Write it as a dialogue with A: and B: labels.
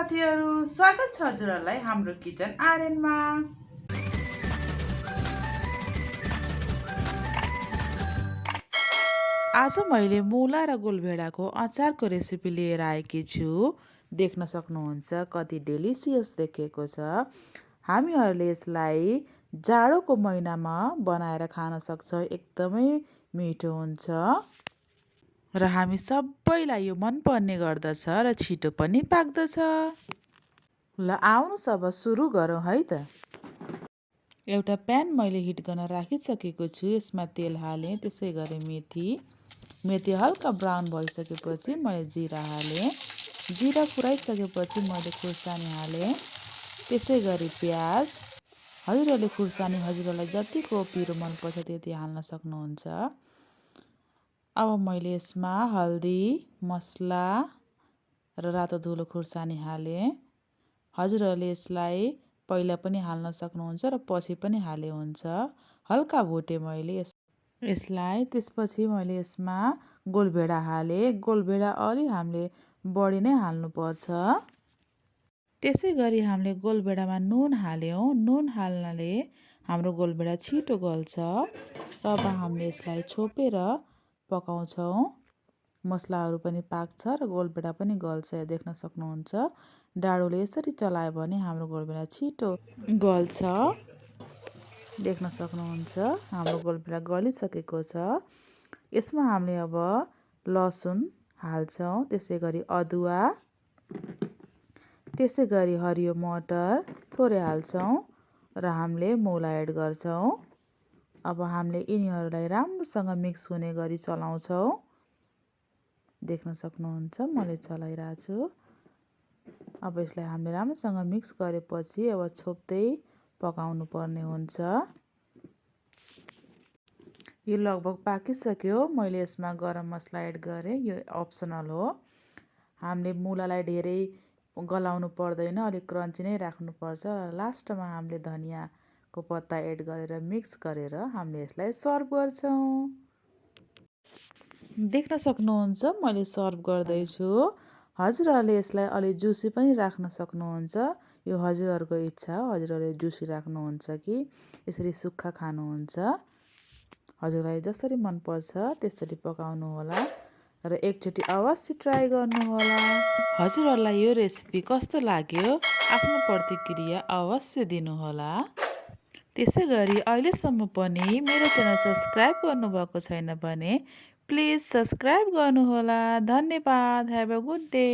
A: साथीहरु, स्वागत छ हजुरहरुलाई हाम्रो किचन आर्यनमा। आज मैले मुला र गोलभेडाको अचारको रेसिपी लिएर आएकी छु। देख्न सक्नुहुन्छ कति डेलिसियस देखिएको छ। हामीहरूले यसलाई जाडोको महिनामा बनाएर खान सक्छौं। एकदमै मिठो हुन्छ र हामी सबैलाई यो मन पर्ने गर्दछ र छिटो पनि पाक्दछ। ल आउनुस् अब सुरु गरौँ है त। एउटा प्यान मैले हिट गर्न राखिसकेको छु। यसमा तेल हालेँ, त्यसै गरी मेथी हल्का ब्राउन भइसकेपछि मैले जिरा हालेँ। जिरा फुराइसकेपछि मैले खुर्सानी हालेँ, त्यसै गरी प्याज। हजुरहरूले खुर्सानी हजुरहरूलाई जतिको पिरो मनपर्छ त्यति हाल्न सक्नुहुन्छ। अब मैले यसमा हल्दी, मसला र रातो धुलो खुर्सानी हालेँ। हजुरहरूले यसलाई पहिला पनि हाल्न सक्नुहुन्छ र पछि पनि हाले हुन्छ। हल्का भुटे मैले यसलाई। त्यसपछि मैले यसमा गोलभेडा हालेँ। गोलभेडा अलि हामीले बढी नै हाल्नुपर्छ। त्यसै गरी हामीले गोलभेडामा नुन हाल्यौँ। नुन हाल्नाले हाम्रो गोलभेडा छिटो गल्छ। अब हामीले यसलाई छोपेर पकाउँछौँ। मसलाहरू पनि पाक्छ र गोलभेडा पनि गल्छ। देख्न सक्नुहुन्छ डाडुले यसरी चलायो भने हाम्रो गोलभेडा छिटो गल्छ। देख्न सक्नुहुन्छ हाम्रो गोलभेडा गलिसकेको छ। यसमा हामीले अब लसुन हाल्छौँ, त्यसै गरी अदुवा, त्यसै गरी हरियो मटर थोरै हाल्छौँ र हामीले मुला एड गर्छौँ। अब हामीले यिनीहरूलाई राम्रोसँग मिक्स हुने गरी चलाउँछौँ। देख्न सक्नुहुन्छ मैले चलाइरहेको छु। अब यसलाई हामीले राम्रोसँग मिक्स गरेपछि अब छोप्दै पकाउनु पर्ने हुन्छ। यो लगभग पाकिसक्यो। मैले यसमा गरम मसला एड गरेँ। यो अप्सनल हो। हामीले मुलालाई धेरै गलाउनु पर्दैन, अलिक क्रन्ची नै राख्नुपर्छ। लास्टमा हामीले धनियाँको पत्ता एड गरेर मिक्स गरेर हामीले यसलाई सर्भ गर्छौँ। देख्न सक्नुहुन्छ मैले सर्भ गर्दैछु। हजुरहरूले यसलाई अलि जुसी पनि राख्न सक्नुहुन्छ। यो हजुरहरूको इच्छा हो, हजुरहरूले जुसी राख्नुहुन्छ कि यसरी सुक्खा खानुहुन्छ। हजुरलाई जसरी मनपर्छ त्यसरी पकाउनु होला र एकचोटि अवश्य ट्राई गर्नुहोला। हजुरहरूलाई यो रेसिपी कस्तो लाग्यो आफ्नो प्रतिक्रिया अवश्य दिनुहोला। त्यसै गरी अहिलेसम्म पनि मेरो च्यानल सब्सक्राइब गर्नुभएको छैन भने प्लिज सब्सक्राइब गर्नुहोला। धन्यवाद। Have a good day.